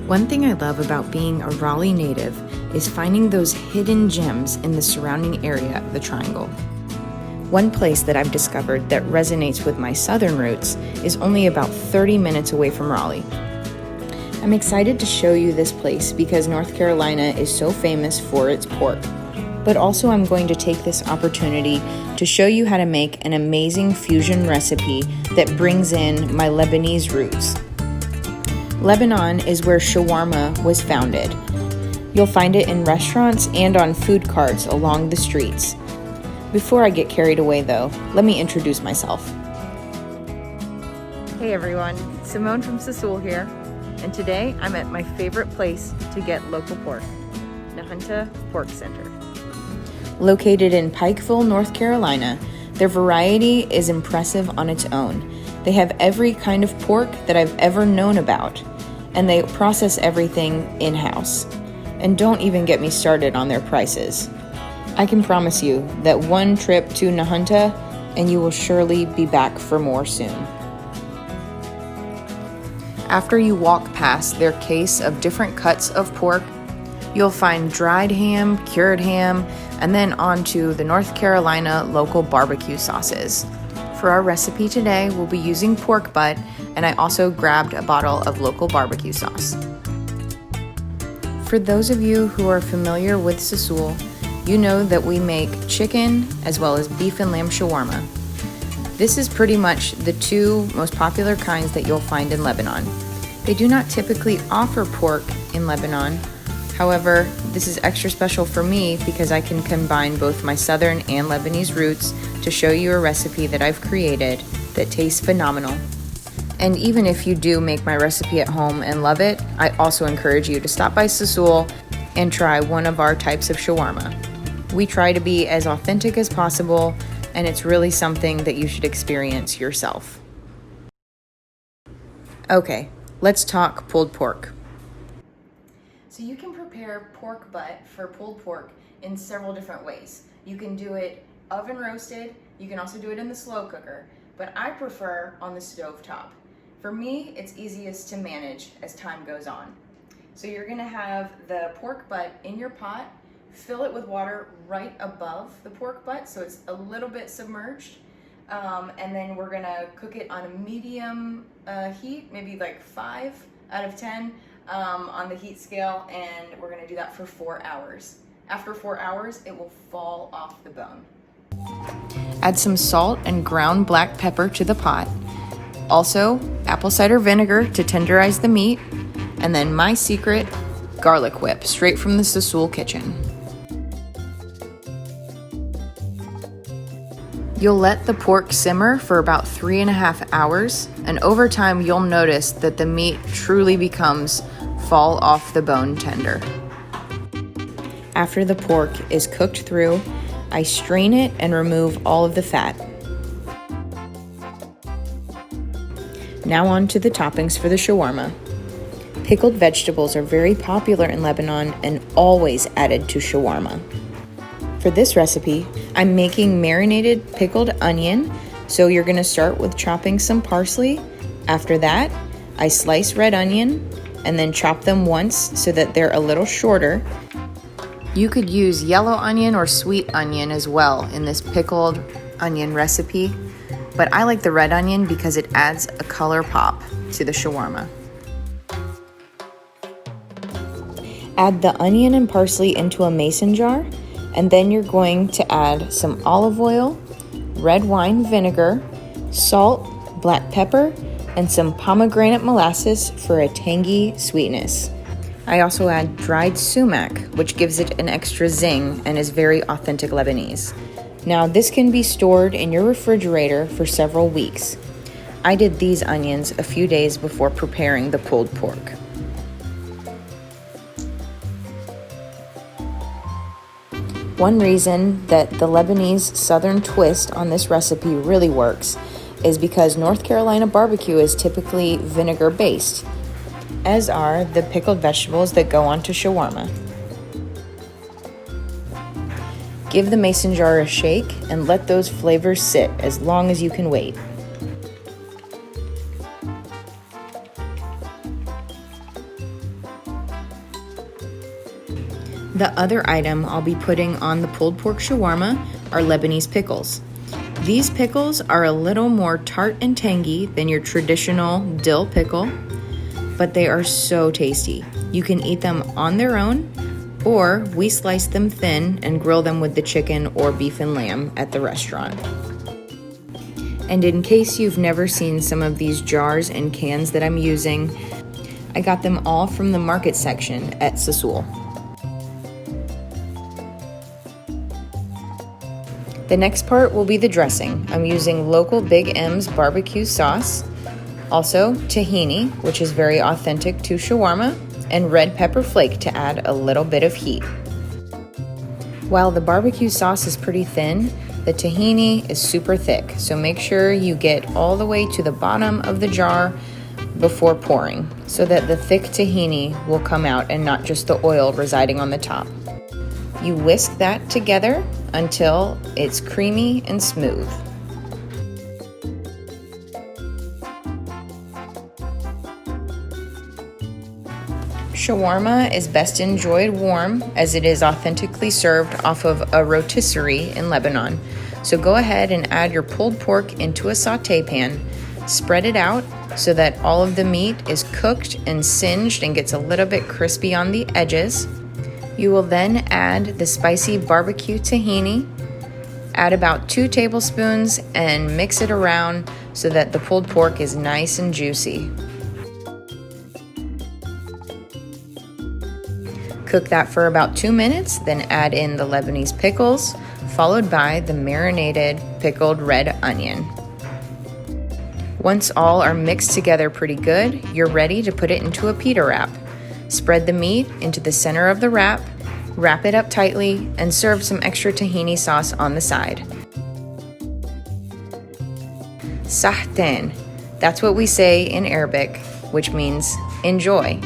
One thing I love about being a Raleigh native is finding those hidden gems in the surrounding area of the Triangle. One place that I've discovered that resonates with my southern roots is only about 30 minutes away from Raleigh. I'm excited to show you this place because North Carolina is so famous for its pork, but also I'm going to take this opportunity to show you how to make an amazing fusion recipe that brings in my Lebanese roots. Lebanon is where shawarma was founded. You'll find it in restaurants and on food carts along the streets. Before I get carried away though, let me introduce myself. Hey everyone, Simone from Sassool here, and today I'm at my favorite place to get local pork, Nahunta Pork Center. Located in Pikeville, North Carolina, their variety is impressive on its own. They have every kind of pork that I've ever known about, and they process everything in-house. And don't even get me started on their prices. I can promise you that one trip to Nahunta and you will surely be back for more soon. After you walk past their case of different cuts of pork, you'll find dried ham, cured ham, and then onto the North Carolina local barbecue sauces. For our recipe today, we'll be using pork butt, and I also grabbed a bottle of local barbecue sauce. For those of you who are familiar with Sassool, you know that we make chicken as well as beef and lamb shawarma. This is pretty much the two most popular kinds that you'll find in Lebanon. They do not typically offer pork in Lebanon. However, this is extra special for me because I can combine both my Southern and Lebanese roots to show you a recipe that I've created that tastes phenomenal. And even if you do make my recipe at home and love it, I also encourage you to stop by Sassool and try one of our types of shawarma. We try to be as authentic as possible, and it's really something that you should experience yourself. Okay, let's talk pulled pork. So you can prepare pork butt for pulled pork in several different ways. You can do it oven roasted, you can also do it in the slow cooker, but I prefer on the stove top. For me, it's easiest to manage as time goes on. So you're gonna have the pork butt in your pot, fill it with water right above the pork butt so it's a little bit submerged, and then we're gonna cook it on a medium heat, maybe like 5 out of 10 on the heat scale, and we're gonna do that for 4 hours. After 4 hours, it will fall off the bone. Add some salt and ground black pepper to the pot. Also, apple cider vinegar to tenderize the meat, and then my secret, garlic whip, straight from the Sassool kitchen. You'll let the pork simmer for about 3.5 hours, and over time you'll notice that the meat truly becomes fall off the bone tender. After the pork is cooked through, I strain it and remove all of the fat. Now on to the toppings for the shawarma. Pickled vegetables are very popular in Lebanon and always added to shawarma. For this recipe, I'm making marinated pickled onion, so you're gonna start with chopping some parsley. After that, I slice red onion and then chop them once so that they're a little shorter. You could use yellow onion or sweet onion as well in this pickled onion recipe, but I like the red onion because it adds a color pop to the shawarma. Add the onion and parsley into a mason jar, and then you're going to add some olive oil, red wine vinegar, salt, black pepper, and some pomegranate molasses for a tangy sweetness. I also add dried sumac, which gives it an extra zing and is very authentic Lebanese. Now this can be stored in your refrigerator for several weeks. I did these onions a few days before preparing the pulled pork. One reason that the Lebanese southern twist on this recipe really works is because North Carolina barbecue is typically vinegar based, as are the pickled vegetables that go onto shawarma. Give the mason jar a shake and let those flavors sit as long as you can wait. The other item I'll be putting on the pulled pork shawarma are Lebanese pickles. These pickles are a little more tart and tangy than your traditional dill pickle, but they are so tasty. You can eat them on their own, or we slice them thin and grill them with the chicken or beef and lamb at the restaurant. And in case you've never seen some of these jars and cans that I'm using, I got them all from the market section at Sassool. The next part will be the dressing. I'm using local Big M's BBQ sauce, also tahini, which is very authentic to shawarma, and red pepper flake to add a little bit of heat. While the barbecue sauce is pretty thin, the tahini is super thick, so make sure you get all the way to the bottom of the jar before pouring, so that the thick tahini will come out and not just the oil residing on the top. You whisk that together until it's creamy and smooth. Shawarma is best enjoyed warm, as it is authentically served off of a rotisserie in Lebanon. So go ahead and add your pulled pork into a saute pan. Spread it out so that all of the meat is cooked and singed and gets a little bit crispy on the edges. You will then add the spicy barbecue tahini. Add about 2 tablespoons and mix it around so that the pulled pork is nice and juicy. Cook that for about 2 minutes, then add in the Lebanese pickles, followed by the marinated pickled red onion. Once all are mixed together pretty good, you're ready to put it into a pita wrap. Spread the meat into the center of the wrap, wrap it up tightly, and serve some extra tahini sauce on the side. Sahten, that's what we say in Arabic, which means enjoy.